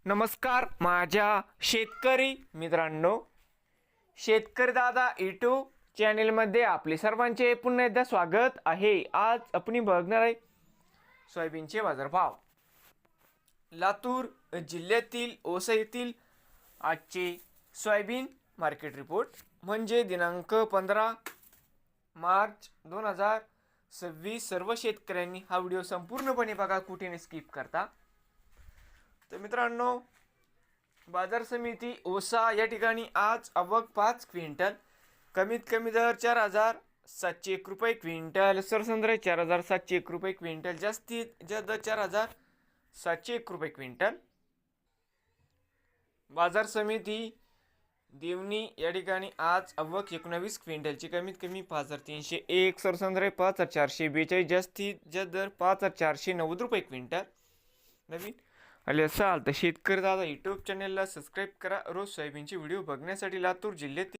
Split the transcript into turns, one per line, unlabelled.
नमस्कार माझ्या शेतकरी मित्रांनो, शेतकरी दादा यूट्यूब चॅनेलमध्ये आपले सर्वांचे पुन्हा एकदा स्वागत आहे. आज आपण बघणार आहे सोयाबीनचे बाजारभाव. लातूर जिल्ह्यातील औसा येथील आजचे सोयाबीन मार्केट रिपोर्ट म्हणजे दिनांक 15 मार्च 2026. सर्व शेतकऱ्यांनी हा व्हिडिओ संपूर्णपणे बघा, कुठे स्किप करता. तर मित्रांनो, बाजार समिती औसा या ठिकाणी आज आवक 5 क्विंटल, कमीत कमी दर 4,701 रुपये क्विंटल, सरसंद्र 4,701 रुपये क्विंटल, जास्तीत जास्त दर 4,701 रुपये क्विंटल. बाजार समिती देवणी या ठिकाणी आज आवक 19 क्विंटलची, कमीत कमी 5,301, सरसंद्र 5,442, जास्तीत जास्त दर 5,490 रुपये क्विंटल. नवीन आले असाल तर शेतकरी दादा यूट्यूब चॅनेलला सबस्क्राईब करा. रोज सोयाबीनचे व्हिडिओ बघण्यासाठी. लातूर जिल्ह्यातील